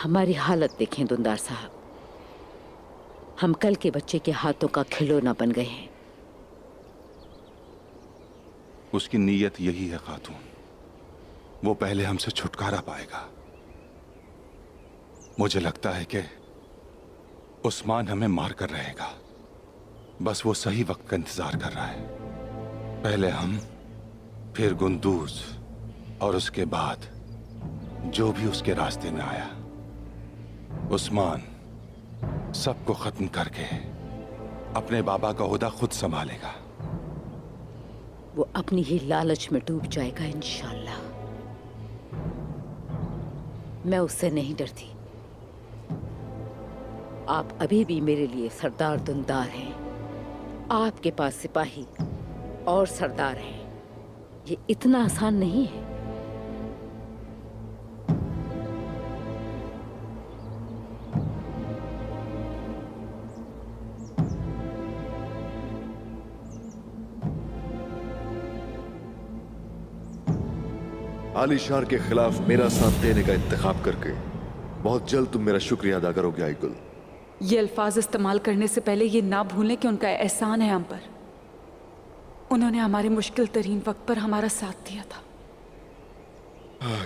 हमारी हालत देखें दुंदार साहब, हम कल के बच्चे के हाथों का खिलौना बन गए हैं। उसकी नीयत यही है खातून, वो पहले हमसे छुटकारा पाएगा। मुझे लगता है कि उस्मान हमें मार कर रहेगा, बस वो सही वक्त का इंतजार कर रहा है। पहले हम, फिर गुंदूज, और उसके बाद जो भी उसके रास्ते में आया। उस्मान सबको खत्म करके अपने बाबा का ओहदा खुद संभालेगा। वो अपनी ही लालच में डूब जाएगा इंशाअल्लाह। मैं उससे नहीं डरती। आप अभी भी मेरे लिए सरदार दुंदार हैं। आपके पास सिपाही और सरदार हैं। ये इतना आसान नहीं है। आलिशार के खिलाफ मेरा साथ देने का इंतखाब करके बहुत जल्द तुम मेरा शुक्रिया अदा करोगे आईगुल। ये अल्फाज इस्तेमाल करने से पहले ये ना भूलें कि उनका एहसान है हम पर। उन्होंने हमारे मुश्किल तरीन वक्त पर हमारा साथ दिया था।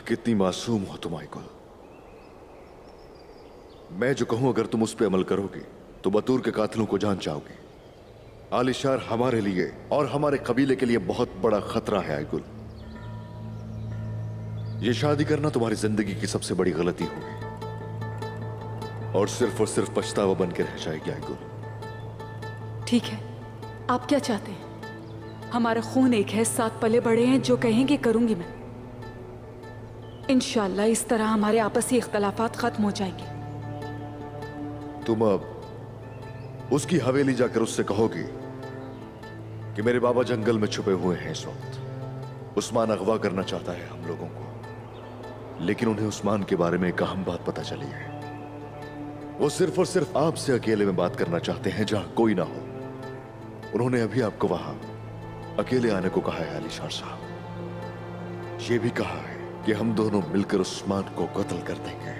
कितनी मासूम हो तुम आईगुल। मैं जो कहूं अगर तुम उस पर अमल करोगे तो बतूर के कातिलों को जान जाओगे। आलिशार हमारे लिए और हमारे कबीले के लिए बहुत बड़ा खतरा है आईगुल। ये शादी करना तुम्हारी जिंदगी की सबसे बड़ी गलती होगी और सिर्फ पछतावा बन के रह जाएगी आईगुल। ठीक है, आप क्या चाहते हैं? हमारा खून एक है, साथ पले बड़े हैं। जो कहेंगे करूंगी मैं। इंशाअल्लाह इस तरह हमारे आपसी इख्तलाफात खत्म हो जाएंगे। तुम अब उसकी हवेली जाकर उससे कहोगी कि मेरे बाबा जंगल में छुपे हुए हैं इस वक्त। उस्मान अगवा करना चाहता है हम लोगों को, लेकिन उन्हें उस्मान के बारे में एक अहम बात पता चली है। वो सिर्फ और सिर्फ आपसे अकेले में बात करना चाहते हैं जहां कोई ना हो। उन्होंने अभी आपको वहां अकेले आने को कहा है आलिशार साहब। ये भी कहा है कि हम दोनों मिलकर उस्मान को कत्ल कर देंगे।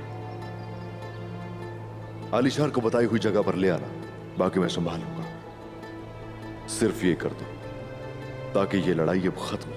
आलिशार को बताई हुई जगह पर ले आना, बाकी मैं संभालूंगा। सिर्फ ये कर दो ताकि ये लड़ाई अब खत्म हो।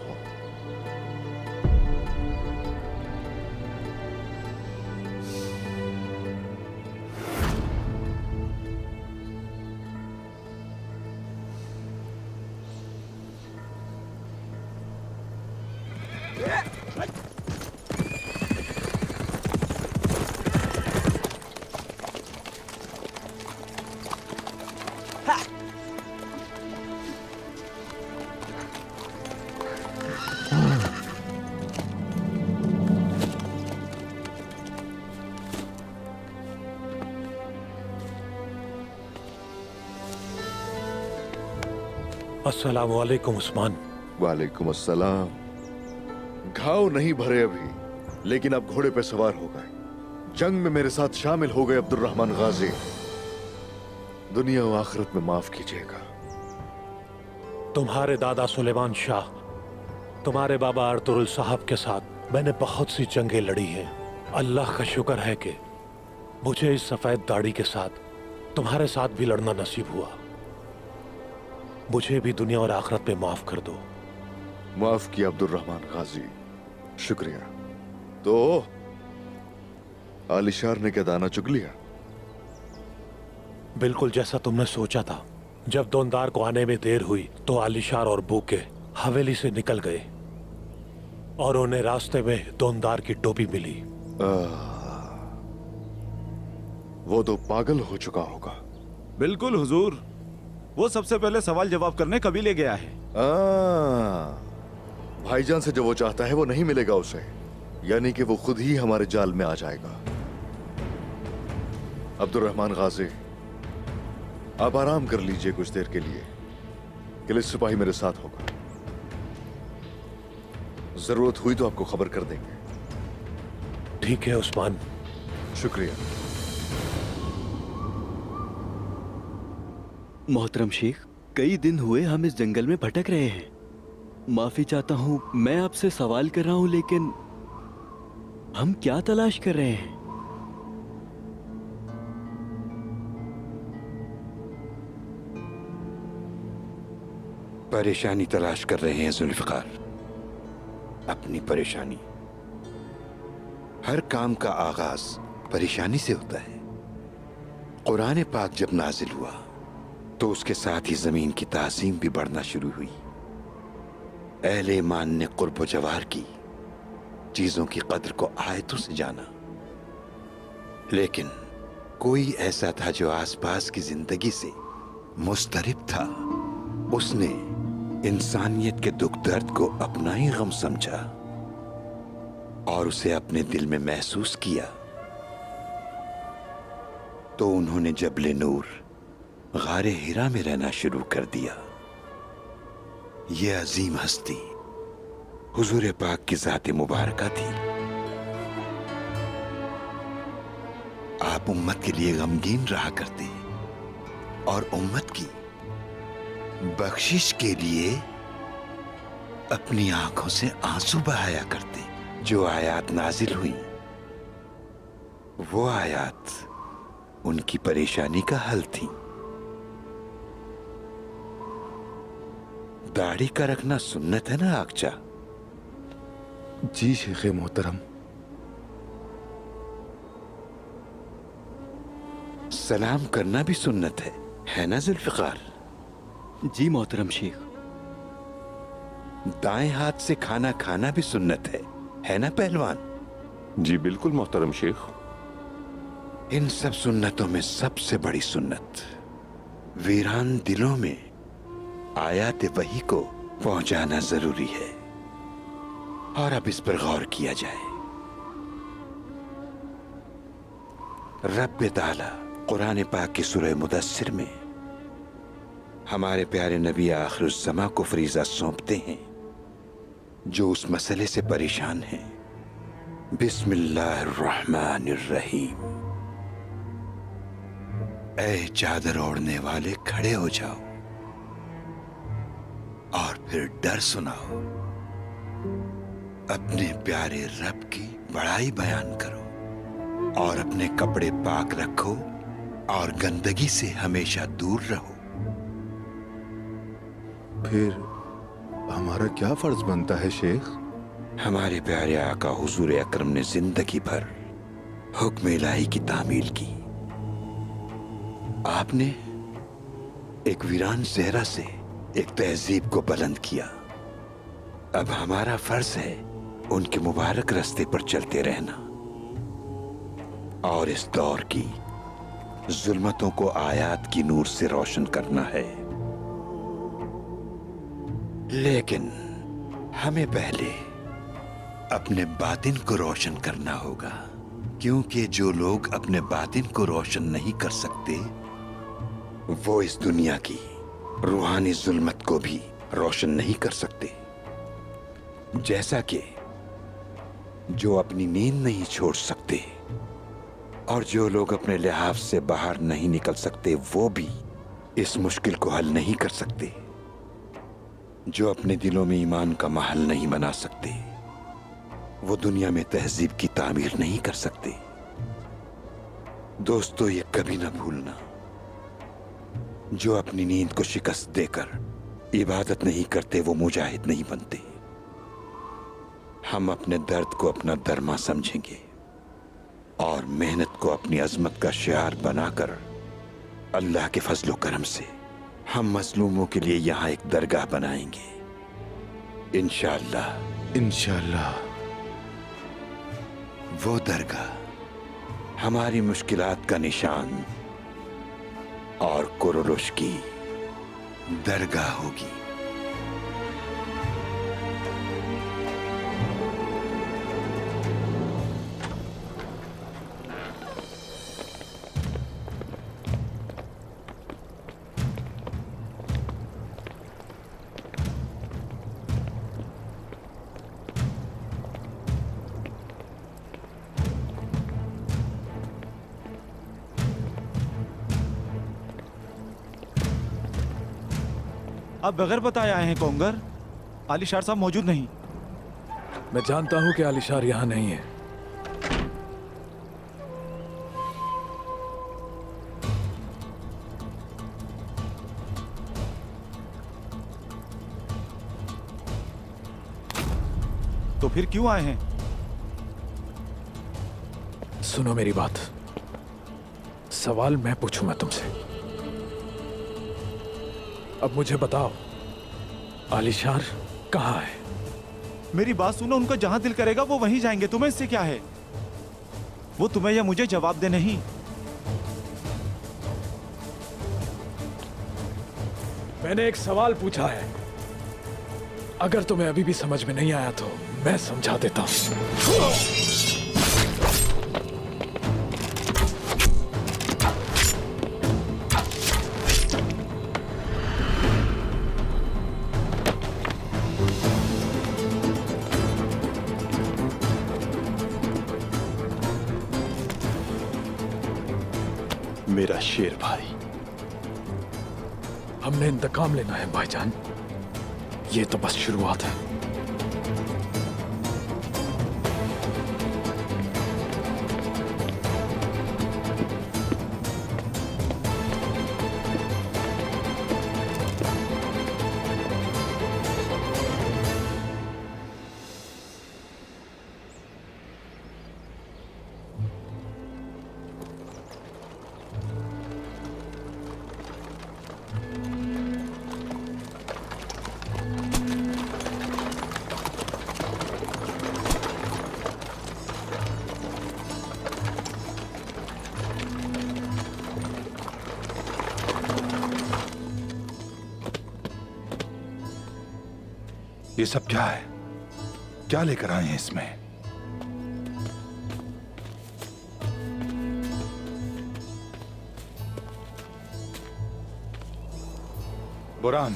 अस्सलामु अलैकुम उस्मान। वालेकुम अस्सलाम। घाव नहीं भरे अभी, लेकिन अब घोड़े पे सवार हो गए। जंग में मेरे साथ शामिल हो गए अब्दुर्रहमान गाजी। दुनिया और आखिरत में माफ कीजिएगा। तुम्हारे दादा सुलेमान शाह, तुम्हारे बाबा अर्तुगरुल साहब के साथ मैंने बहुत सी जंगें लड़ी हैं। अल्लाह का शुक्र है कि मुझे इस सफेद दाढ़ी के साथ तुम्हारे साथ भी लड़ना नसीब हुआ। मुझे भी दुनिया और आखिरत में माफ कर दो। माफ किया अब्दुर्रहमान गाजी, शुक्रिया। तो आलिशार ने क्या दाना चुग लिया? बिल्कुल जैसा तुमने सोचा था। जब दोंदार को आने में देर हुई तो आलिशार और बूके हवेली से निकल गए और उन्हें रास्ते में दोंदार की टोपी मिली। वो तो पागल हो चुका होगा। बिल्कुल हुजूर, वो सबसे पहले सवाल जवाब करने कबीले गया है। भाईजान से जो वो चाहता है वो नहीं मिलेगा उसे, यानी कि वो खुद ही हमारे जाल में आ जाएगा। अब्दुर्रहमान गाजी, आप आराम कर लीजिए कुछ देर के लिए। किले सिपाही मेरे साथ होगा। जरूरत हुई तो आपको खबर कर देंगे। ठीक है उस्मान। शुक्रिया। मोहतरम शेख, कई दिन हुए हम इस जंगल में भटक रहे हैं। माफी चाहता हूं, मैं आपसे सवाल कर रहा हूं, लेकिन हम क्या तलाश कर रहे हैं? परेशानी तलाश कर रहे हैं जुल्फ़िकार, अपनी परेशानी। हर काम का आगाज परेशानी से होता है। कुरान पाक जब नाजिल हुआ तो उसके साथ ही जमीन की ताज़ीम भी बढ़ना शुरू हुई। अहले ईमान ने कुर्ब जवार की, चीजों की कद्र को आयतों से जाना। लेकिन कोई ऐसा था जो आसपास की जिंदगी से मुस्तरिब था। उसने इंसानियत के दुख दर्द को अपना ही गम समझा और उसे अपने दिल में महसूस किया। तो उन्होंने जबले नूर गारे हिरा में रहना शुरू कर दिया। यह अजीम हस्ती हुजूर पाक की ज़ात मुबारका थी। आप उम्मत के लिए गमगीन रहा करते और उम्मत की बख्शिश के लिए अपनी आंखों से आंसू बहाया करते। जो आयात नाजिल हुई वो आयात उनकी परेशानी का हल थी। दाढ़ी का रखना सुन्नत है ना आकचा? जी शेख मोहतरम। सलाम करना भी सुन्नत है ना जुल्फ़िकार? जी मोहतरम शेख। दाएं हाथ से खाना खाना भी सुन्नत है ना पहलवान? जी बिल्कुल मोहतरम शेख। इन सब सुन्नतों में सबसे बड़ी सुन्नत वीरान दिलों में आयात वही को पहुंचाना जरूरी है। और अब इस पर गौर किया जाए। रब्बे ताला कुरान पाक की सूरह मुदस्सिर में हमारे प्यारे नबी आखिरुज़्ज़मा को फरीज़ा सौंपते हैं जो उस मसले से परेशान हैं। बिस्मिल्लाहिर्रहमानिर्रहीम। ऐ चादर ओढ़ने वाले खड़े हो जाओ और फिर डर सुनाओ। अपने प्यारे रब की बड़ाई बयान करो और अपने कपड़े पाक रखो और गंदगी से हमेशा दूर रहो। फिर हमारा क्या फर्ज बनता है शेख? हमारे प्यारे आका हुजूर अकरम ने जिंदगी भर हुक्म इलाही की तामील की। आपने एक वीरान सेहरा से एक तहजीब को बुलंद किया। अब हमारा फर्ज है उनके मुबारक रास्ते पर चलते रहना और इस दौर की जुल्मतों को आयात की नूर से रोशन करना है। लेकिन हमें पहले अपने बातिन को रोशन करना होगा, क्योंकि जो लोग अपने बातिन को रोशन नहीं कर सकते वो इस दुनिया की रूहानी जुल्मत को भी रोशन नहीं कर सकते। जैसा कि जो अपनी नींद नहीं छोड़ सकते और जो लोग अपने लिहाज से बाहर नहीं निकल सकते वो भी इस मुश्किल को हल नहीं कर सकते। जो अपने दिलों में ईमान का महल नहीं बना सकते वो दुनिया में तहजीब की तामीर नहीं कर सकते। दोस्तों, ये कभी ना भूलना, जो अपनी नींद को शिकस्त देकर इबादत नहीं करते वो मुजाहिद नहीं बनते। हम अपने दर्द को अपना दरमा समझेंगे और मेहनत को अपनी अजमत का शियार बनाकर अल्लाह के फजलो करम से हम मजलूमों के लिए यहाँ एक दरगाह बनाएंगे इंशाअल्लाह। इंशाअल्लाह। वो दरगाह हमारी मुश्किलात का निशान और कुरुश की दरगाह होगी। आप बगैर बताए आए हैं कोंगर। आलिशार साहब मौजूद नहीं। मैं जानता हूं कि आलिशार यहां नहीं है। तो फिर क्यों आए हैं? सुनो मेरी बात, सवाल मैं पूछूंगा तुमसे। अब मुझे बताओ, आलिशार कहाँ है? मेरी बात सुनो, उनका जहां दिल करेगा वो वहीं जाएंगे, तुम्हें इससे क्या है? वो तुम्हें या मुझे जवाब दे। नहीं, मैंने एक सवाल पूछा है, अगर तुम्हें अभी भी समझ में नहीं आया तो मैं समझा देता हूं। मेरा शेर भाई, हमने इंतकाम लेना है भाईजान, ये तो बस शुरुआत है। ये सब क्या है? क्या लेकर आए हैं इसमें? बुरान,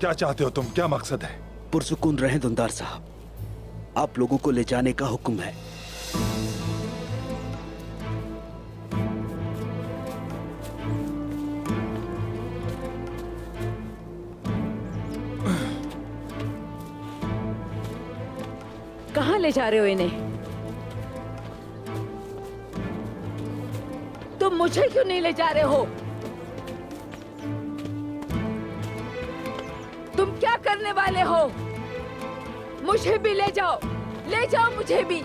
क्या चाहते हो तुम? क्या मकसद है? पुरसुकून रहें दुंदार साहब, आप लोगों को ले जाने का हुक्म है। कहाँ ले जा रहे हो इन्हें? तुम मुझे क्यों नहीं ले जा रहे हो? तुम क्या करने वाले हो? मुझे भी ले जाओ मुझे भी।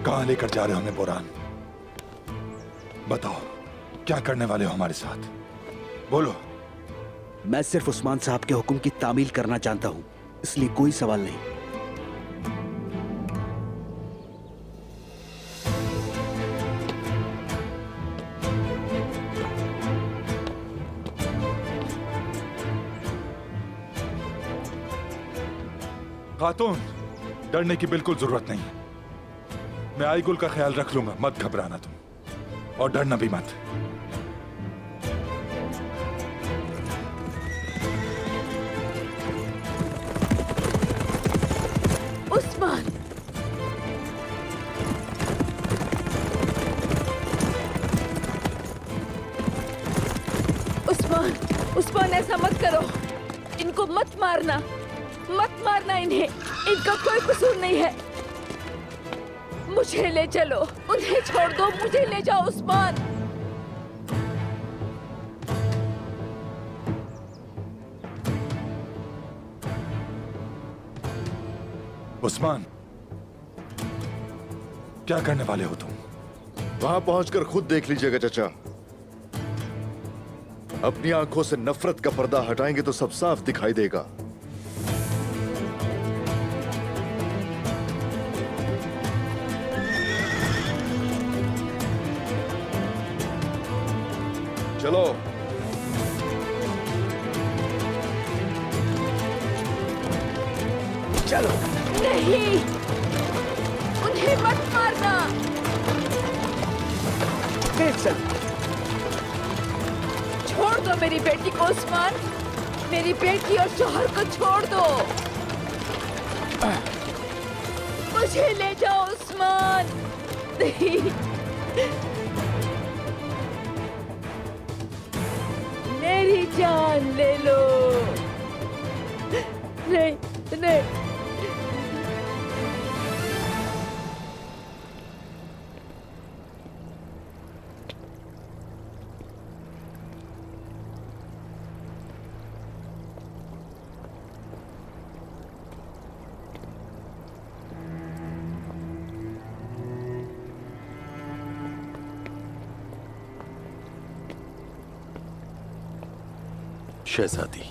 कहाँ लेकर जा रहे हो हमें बुरान? बताओ, क्या करने वाले हो हमारे साथ? बोलो। मैं सिर्फ उस्मान साहब के हुक्म की तामील करना जानता हूं, इसलिए कोई सवाल नहीं। खातून, डरने की बिल्कुल जरूरत नहीं। मैं आईगुल का ख्याल रख लूंगा, मत घबराना तुम, और डरना भी मत। उस्मान, उस्मान ऐसा मत करो। इनको मत मारना इन्हें, इनका कोई कसूर नहीं है। मुझे ले चलो, उन्हें छोड़ दो, मुझे ले जाओ उस्मान। उस्मान, क्या करने वाले हो तुम? वहां पहुंचकर खुद देख लीजिएगा चाचा। अपनी आंखों से नफरत का पर्दा हटाएंगे तो सब साफ दिखाई देगा। चलो। चलो। नहीं, उन्हें मत मारना। छोड़ दो मेरी बेटी को उस्मान, मेरी बेटी और शौहर को छोड़ दो। मुझे ले जाओ उस्मान। नहीं, मेरी जान ले लो। नहीं, नहीं। शहजादी,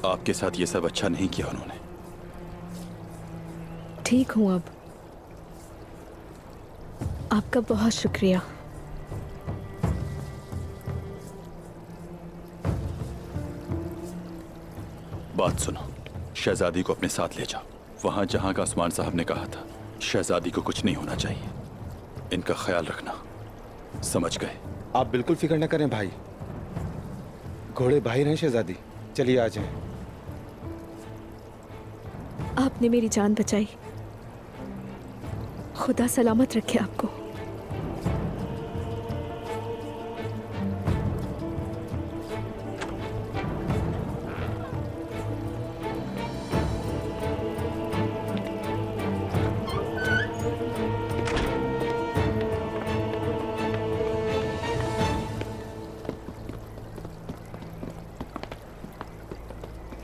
आपके साथ ये सब अच्छा नहीं किया उन्होंने। ठीक हूं अब। आपका बहुत शुक्रिया। बात सुनो, शहजादी को अपने साथ ले जाओ, वहां जहां का उस्मान साहब ने कहा था। शहजादी को कुछ नहीं होना चाहिए, इनका ख्याल रखना, समझ गए? आप बिल्कुल फिक्र न करें भाई, घोड़े भाई हैं शहजादी। चलिए आ जाएं। आपने मेरी जान बचाई, खुदा सलामत रखे आपको।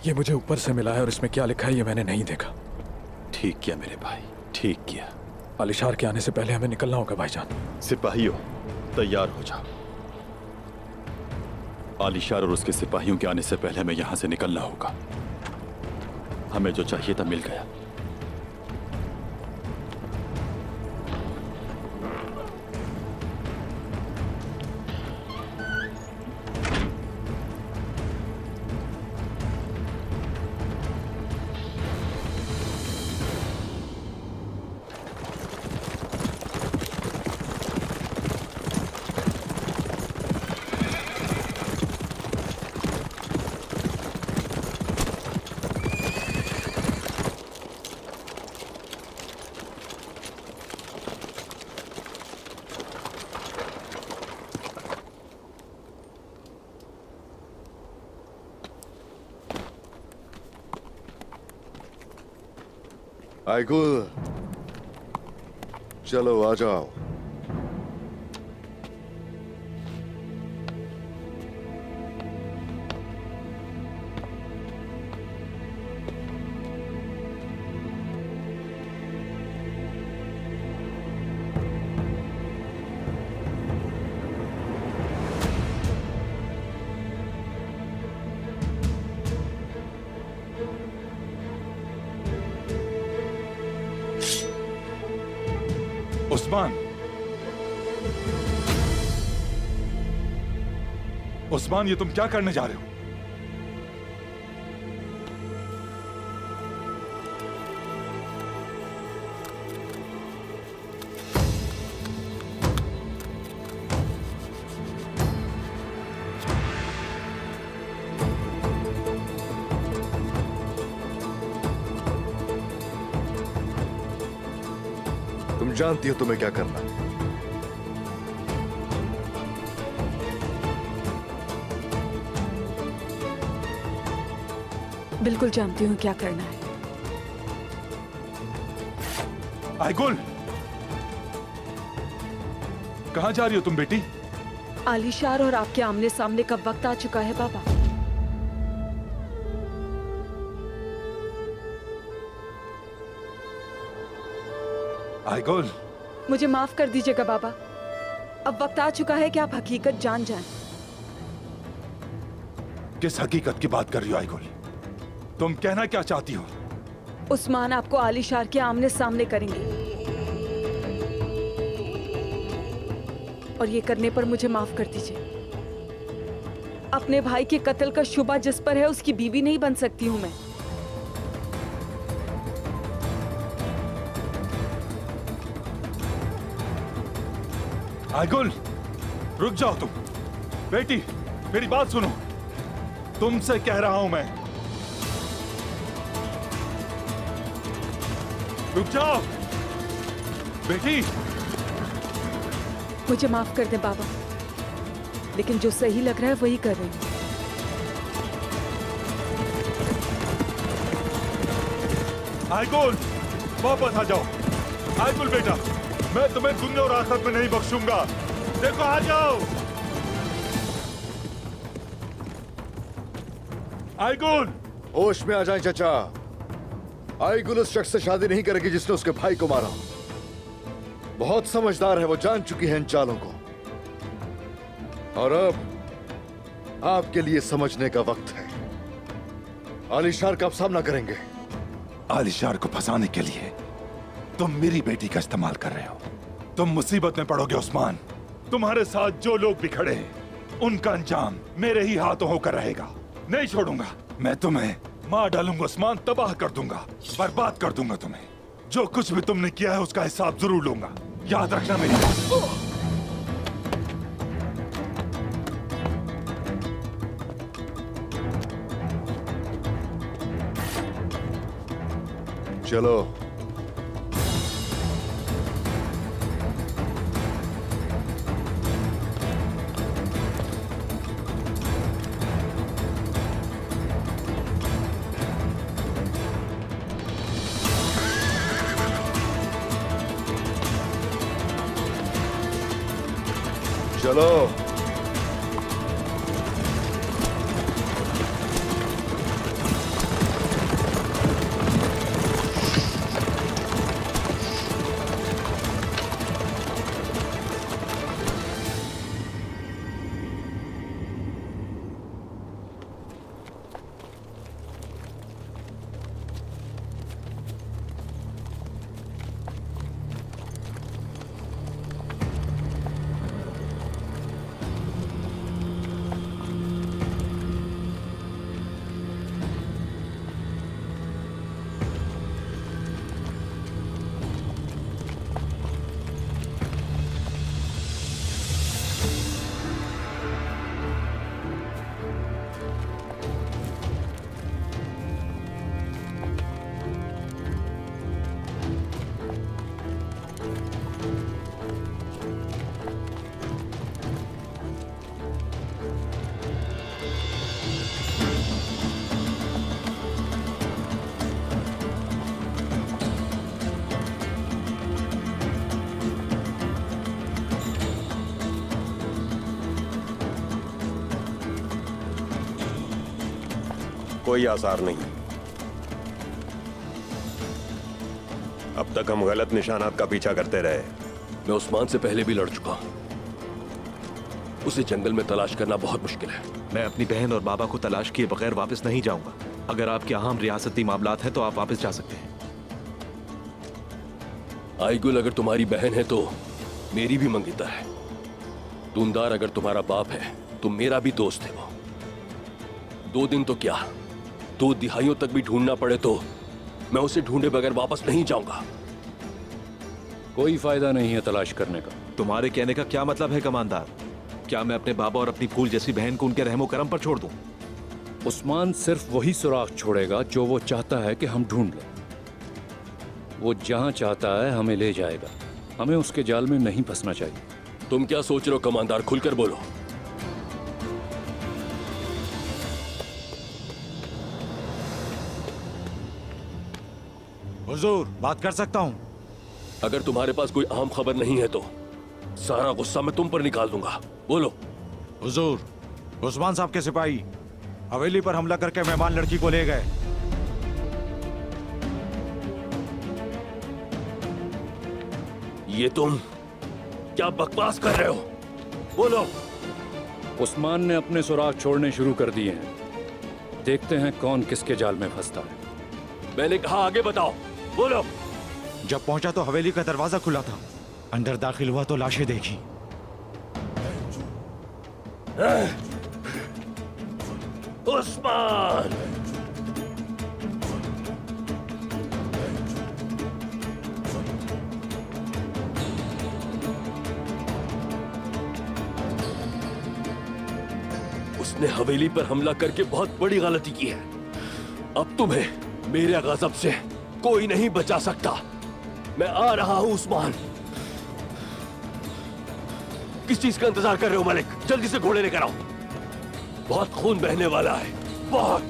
ये मुझे ऊपर से मिला है और इसमें क्या लिखा है ये मैंने नहीं देखा। ठीक किया मेरे भाई, ठीक किया। आलिशार के आने से पहले हमें निकलना होगा भाईजान। सिपाहियों, तैयार हो जाओ। आलिशार और उसके सिपाहियों के आने से पहले हमें यहां से निकलना होगा। हमें जो चाहिए था मिल गया। आइगुल, चलो आ जाओ। उस्मान, उस्मान, ये तुम क्या करने जा रहे हो? तुम जानती हो तुम्हें क्या करना है। बिल्कुल जानती हूँ क्या करना है। आइगुल, कहां जा रही हो तुम बेटी? आलिशार और आपके आमने सामने का वक्त आ चुका है बाबा। आइगुल, मुझे माफ कर दीजिएगा बाबा, अब वक्त आ चुका है कि आप हकीकत जान जाएं। किस हकीकत की बात कर रही हो आइगुल? तुम कहना क्या चाहती हो? उस्मान आपको आलिशार के आमने सामने करेंगे और ये करने पर मुझे माफ कर दीजिए। अपने भाई के कत्ल का शुबा जिस पर है उसकी बीवी नहीं बन सकती हूं मैं। आइगुल, रुक जाओ तुम। बेटी, मेरी बात सुनो, तुमसे कह रहा हूं मैं। रुक जाओ बेटी। मुझे माफ कर दे बाबा, लेकिन जो सही लग रहा है वही कर रही हूं। आइगुल, वापस आ जाओ। आइगुल बेटा, मैं तुम्हें दुनिया और आखिरत में नहीं बख्शूंगा। देखो, आ जाओ। आइगुल, होश में आ जाए चाचा। आइगुल उस शख्स से शादी नहीं करेगी जिसने उसके भाई को मारा। बहुत समझदार है वो, जान चुकी है इन चालों को। और अब आपके लिए समझने का वक्त है। आलिशार का आप सामना करेंगे। आलिशार को फंसाने के लिए तुम मेरी बेटी का इस्तेमाल कर रहे हो। तुम मुसीबत में पड़ोगे उस्मान। तुम्हारे साथ जो लोग भी खड़े हैं उनका अंजाम मेरे ही हाथों होकर रहेगा। नहीं छोड़ूंगा। मैं तुम्हें मार डालूंगा उस्मान, तबाह कर दूंगा, बर्बाद कर दूंगा तुम्हें। जो कुछ भी तुमने किया है उसका हिसाब जरूर लूंगा, याद रखना मेरी बात। चलो। चलो। कोई आसार नहीं। अब तक हम गलत निशानात का पीछा करते रहे। मैं उस्मान से पहले भी लड़ चुका हूं। उसे जंगल में तलाश करना बहुत मुश्किल है। मैं अपनी बहन और बाबा को तलाश किए बगैर वापस नहीं जाऊंगा। अगर आपके अहम रियासती मामलात हैं तो आप वापस जा सकते हैं। आईगुल अगर तुम्हारी बहन है तो मेरी भी मंगिता है। दूनदार अगर तुम्हारा बाप है तो मेरा भी दोस्त है वो। 2 दिन तो क्या, 2 दिहाइयों तक भी ढूंढना पड़े तो मैं उसे ढूंढे बगैर वापस नहीं जाऊंगा। कोई फायदा नहीं है तलाश करने का। तुम्हारे कहने का क्या मतलब है कमांडर? क्या मैं अपने बाबा और अपनी फूल जैसी बहन को उनके रहमो करम पर छोड़ दूं? उस्मान सिर्फ वही सुराग छोड़ेगा जो वो चाहता है कि हम ढूंढ लें। वो जहां चाहता है हमें ले जाएगा। हमें उसके जाल में नहीं फंसना चाहिए। तुम क्या सोच रहे हो कमांडर? खुलकर बोलो। हुजूर, बात कर सकता हूँ? अगर तुम्हारे पास कोई अहम खबर नहीं है तो सारा गुस्सा मैं तुम पर निकाल दूंगा। बोलो। हुजूर, उस्मान साहब के सिपाही हवेली पर हमला करके मेहमान लड़की को ले गए। ये तुम क्या बकवास कर रहे हो? बोलो। उस्मान ने अपने सुराग छोड़ने शुरू कर दिए हैं। देखते हैं कौन किसके जाल में फंसता है। मैंने कहा आगे बताओ। बोलो। जब पहुंचा तो हवेली का दरवाजा खुला था। अंदर दाखिल हुआ तो लाशें देखी। उस्मान! उसने हवेली पर हमला करके बहुत बड़ी गलती की है। अब तुम्हें मेरे गजब से कोई नहीं बचा सकता। मैं आ रहा हूं उस्मान। किस चीज का इंतजार कर रहे हो मलिक? जल्दी से घोड़े लेकर आओ। बहुत खून बहने वाला है, बहुत।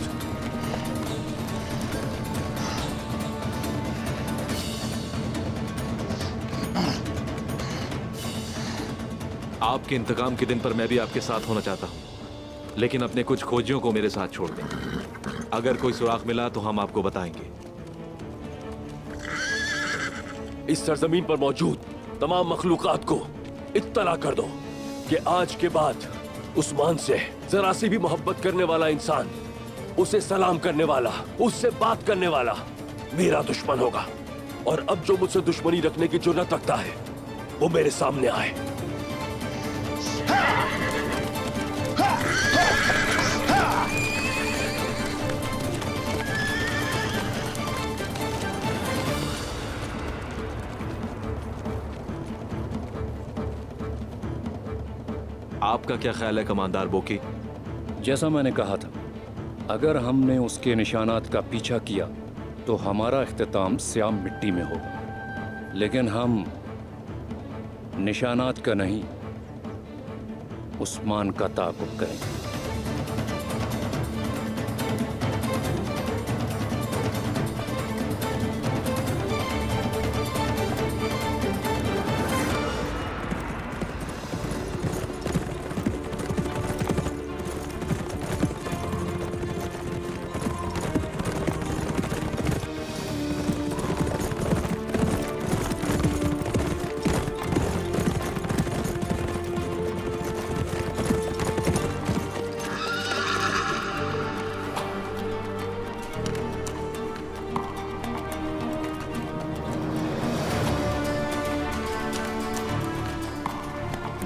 आपके इंतकाम के दिन पर मैं भी आपके साथ होना चाहता हूं, लेकिन अपने कुछ खोजियों को मेरे साथ छोड़ दें। अगर कोई सुराग मिला तो हम आपको बताएंगे। इस सरजमीन पर मौजूद तमाम मखलूकात को इत्तला कर दो कि आज के बाद उस्मान से जरा सी भी मोहब्बत करने वाला इंसान, उसे सलाम करने वाला, उससे बात करने वाला मेरा दुश्मन होगा। और अब जो मुझसे दुश्मनी रखने की जुर्रत रखता है वो मेरे सामने आए। आपका क्या ख्याल है कमांडर बोकी? जैसा मैंने कहा था, अगर हमने उसके निशानात का पीछा किया तो हमारा इख्तिताम श्याम मिट्टी में होगा, लेकिन हम निशानात का नहीं, उस्मान का ताक़ुब करेंगे।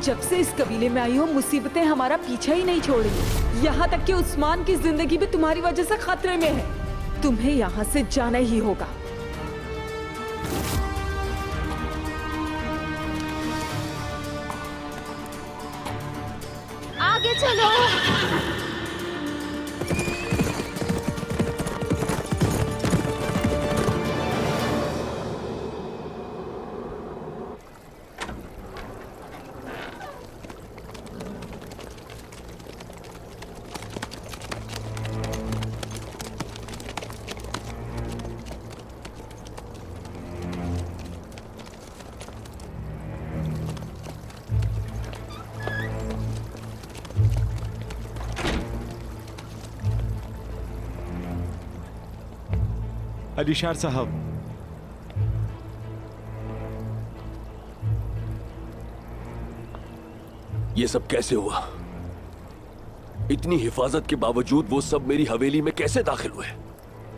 जब से इस कबीले में आई हो, मुसीबतें हमारा पीछा ही नहीं छोड़ी। यहाँ तक कि उस्मान की जिंदगी भी तुम्हारी वजह से खतरे में है। तुम्हें यहाँ से जाना ही होगा। आगे चलो। अलीशार साहब, ये सब कैसे हुआ? इतनी हिफाजत के बावजूद वो सब मेरी हवेली में कैसे दाखिल हुए?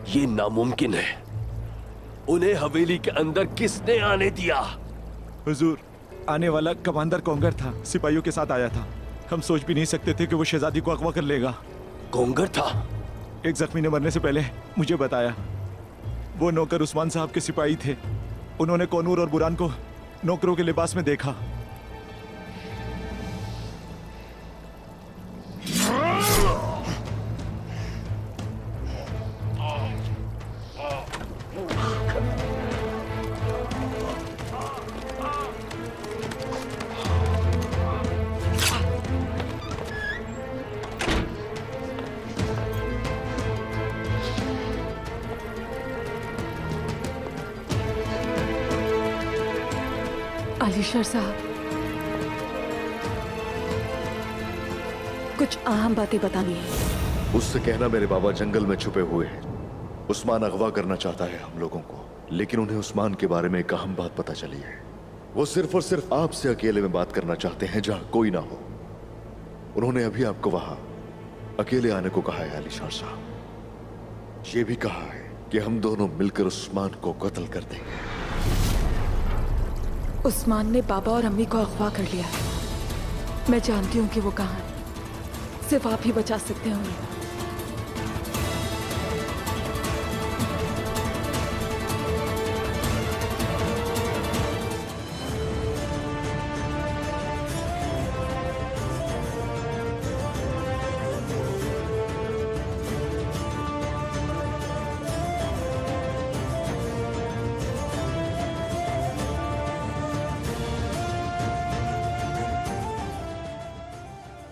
ये नामुमकिन है। उन्हें हवेली के अंदर किसने आने दिया? हुजूर, आने वाला कमांडर कोंगर था, सिपाहियों के साथ आया था। हम सोच भी नहीं सकते थे कि वो शहजादी को अगवा कर लेगा। कोंगर था? एक जख्मी ने मरने से पहले मुझे बताया। वो नौकर उस्मान साहब के सिपाही थे। उन्होंने कोनूर और बुरान को नौकरों के लिबास में देखा। अलीशर साहब, कुछ अहम बातें बतानी है। उससे कहना मेरे बाबा जंगल में छुपे हुए हैं। उस्मान अगवा करना चाहता है हम लोगों को, लेकिन उन्हें उस्मान के बारे में एक अहम बात पता चली है। वो सिर्फ और सिर्फ आपसे अकेले में बात करना चाहते हैं, जहां कोई ना हो। उन्होंने अभी आपको वहां अकेले आने को कहा है अलीशार साहब। ये भी कहा है कि हम दोनों मिलकर उस्मान को कत्ल कर देंगे। उस्मान ने बाबा और अम्मी को अगवा कर लिया है। मैं जानती हूँ कि वो कहाँ है। सिर्फ आप ही बचा सकते हैं उन्हें।